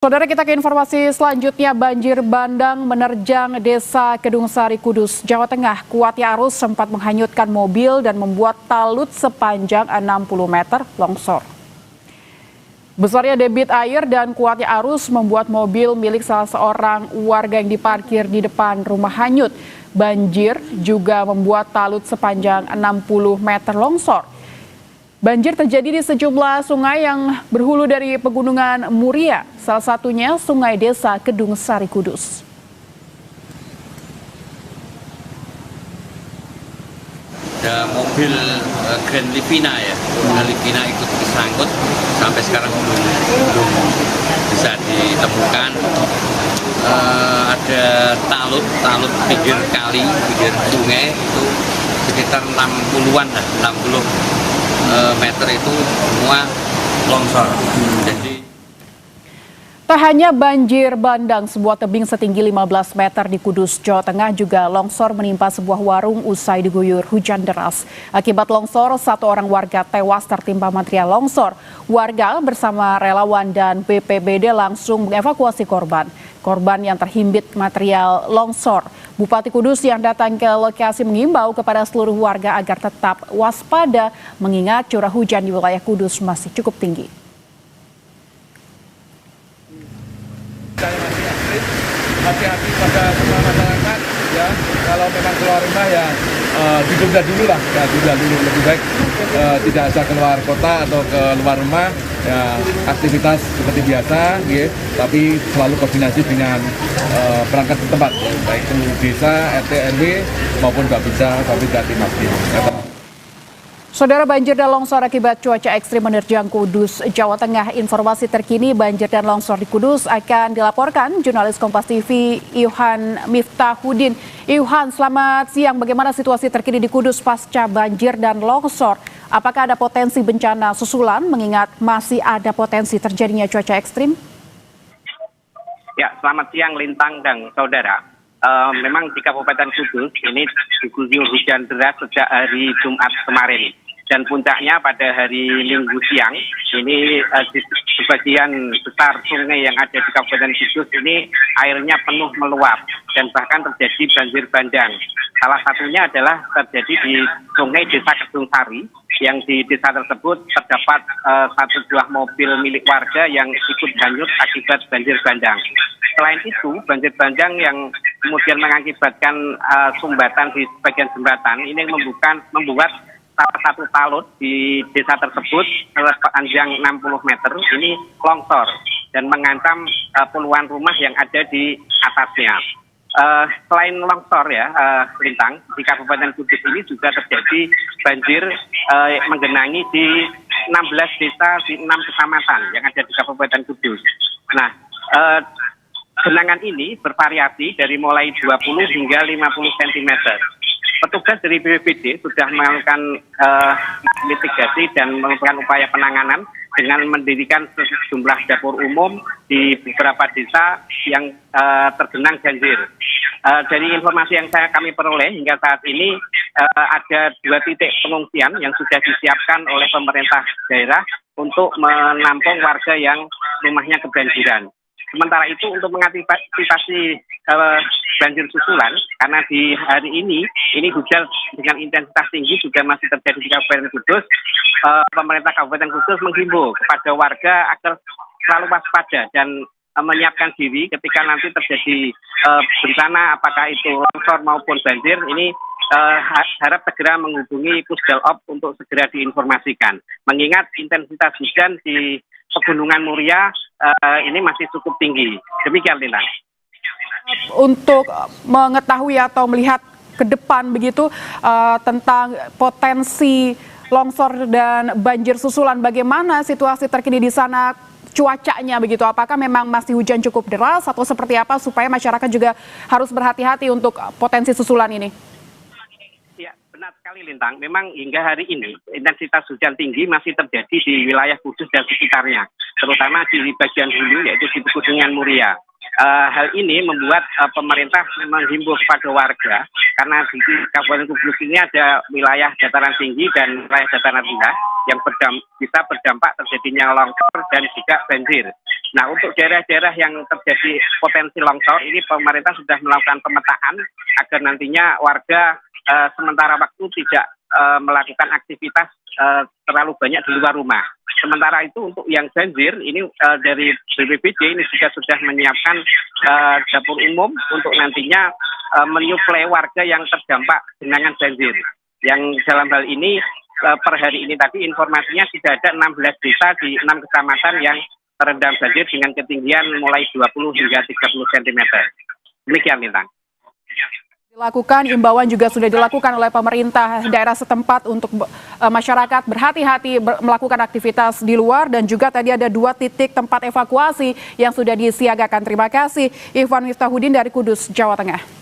Saudara, kita ke informasi selanjutnya. Banjir bandang menerjang Desa Kedung Sari, Kudus, Jawa Tengah. Kuatnya arus sempat menghanyutkan mobil dan membuat talut sepanjang 60 meter longsor. Besarnya debit air dan kuatnya arus membuat mobil milik salah seorang warga yang diparkir di depan rumah hanyut. Banjir juga membuat talut sepanjang 60 meter longsor. Banjir terjadi di sejumlah sungai yang berhulu dari Pegunungan Muria, salah satunya Sungai Desa Kedung Sari, Kudus. Ada mobil Grand Livina ya, Grand Livina ikut disangkut, sampai sekarang belum bisa ditemukan. Ada talut pinggir kali, pinggir sungai itu sekitar 60-an lah, 60 meter itu semua longsor. Jadi tak hanya banjir bandang, sebuah tebing setinggi 15 meter di Kudus, Jawa Tengah juga longsor menimpa sebuah warung usai diguyur hujan deras. Akibat longsor, satu orang warga tewas tertimpa material longsor. Warga bersama relawan dan BPBD langsung mengevakuasi korban. Korban yang terhimpit material longsor. Bupati Kudus yang datang ke lokasi mengimbau kepada seluruh warga agar tetap waspada mengingat curah hujan di wilayah Kudus masih cukup tinggi. Hati-hati pada semua masyarakat ya, kalau memang keluar rumah ya ditunda dulu lah, ya tunda dulu, lebih baik tidak usah keluar kota atau keluar rumah ya, aktivitas seperti biasa ya, tapi selalu koordinasi dengan perangkat setempat ya, baik itu desa, RT, RW maupun Bapeda, Tim Aktif. Saudara, banjir dan longsor akibat cuaca ekstrim menerjang Kudus, Jawa Tengah. Informasi terkini banjir dan longsor di Kudus akan dilaporkan jurnalis Kompas TV Ilhan Miftahudin. Ilhan, selamat siang. Bagaimana situasi terkini di Kudus pasca banjir dan longsor? Apakah ada potensi bencana susulan mengingat masih ada potensi terjadinya cuaca ekstrim? Ya, selamat siang Lintang dan saudara. Memang di Kabupaten Kudus ini diguyur hujan deras sejak hari Jumat kemarin, dan puncaknya pada hari Minggu siang. Ini di sebagian besar sungai yang ada di Kabupaten Kudus ini airnya penuh meluap dan bahkan terjadi banjir bandang. Salah satunya adalah terjadi di Sungai Desa Kedung Sari, yang di desa tersebut terdapat satu buah mobil milik warga yang ikut hanyut akibat banjir bandang. Selain itu, banjir bandang yang kemudian mengakibatkan sumbatan di sebagian jembatan ini membuat salah satu talut di desa tersebut sepanjang 60 meter ini longsor dan mengancam puluhan rumah yang ada di atasnya. Selain longsor ya, Lintang, di Kabupaten Kudus ini juga terjadi banjir menggenangi di 16 desa di 6 kecamatan yang ada di Kabupaten Kudus. Nah, genangan ini bervariasi dari mulai 20 hingga 50 cm. Petugas dari BPBD sudah melakukan mitigasi dan melakukan upaya penanganan dengan mendirikan sejumlah dapur umum di beberapa desa yang tergenang banjir. Dari informasi yang kami peroleh hingga saat ini ada 2 titik pengungsian yang sudah disiapkan oleh pemerintah daerah untuk menampung warga yang rumahnya kebanjiran. Sementara itu untuk mengantisipasi banjir susulan, karena di hari ini hujan dengan intensitas tinggi juga masih terjadi di Kabupaten Kudus, pemerintah Kabupaten Kudus menghimbau kepada warga agar selalu waspada dan menyiapkan diri ketika nanti terjadi bencana, apakah itu longsor maupun banjir. Ini harap segera menghubungi Pusdalop untuk segera diinformasikan. Mengingat intensitas hujan di Pegunungan Muria ini masih cukup tinggi. Demikian, Lintang. Untuk mengetahui atau melihat ke depan begitu tentang potensi longsor dan banjir susulan, bagaimana situasi terkini di sana, cuacanya begitu? Apakah memang masih hujan cukup deras atau seperti apa supaya masyarakat juga harus berhati-hati untuk potensi susulan ini? Benar sekali, Lintang. Memang hingga hari ini intensitas hujan tinggi masih terjadi di wilayah Kudus dan sekitarnya, terutama di bagian hulu yaitu di Pegunungan Muria. Hal ini membuat pemerintah menghimbau kepada warga, karena di Kabupaten Kudus ini ada wilayah dataran tinggi dan wilayah dataran rendah yang bisa berdampak terjadinya longsor dan juga banjir. Nah, untuk daerah-daerah yang terjadi potensi longsor ini pemerintah sudah melakukan pemetaan agar nantinya warga sementara waktu tidak melakukan aktivitas terlalu banyak di luar rumah. Sementara itu untuk yang banjir ini dari BPBD ini juga sudah menyiapkan dapur umum untuk nantinya menyuplai warga yang terdampak genangan banjir. Yang dalam hal ini per hari ini tadi informasinya sudah ada 16 desa di 6 kecamatan yang terendam banjir dengan ketinggian mulai 20 hingga 30 cm. Demikian, Lintang. Dilakukan, imbauan juga sudah dilakukan oleh pemerintah daerah setempat untuk masyarakat berhati-hati melakukan aktivitas di luar, dan juga tadi ada 2 titik tempat evakuasi yang sudah disiagakan. Terima kasih Ivan Miftahudin dari Kudus, Jawa Tengah.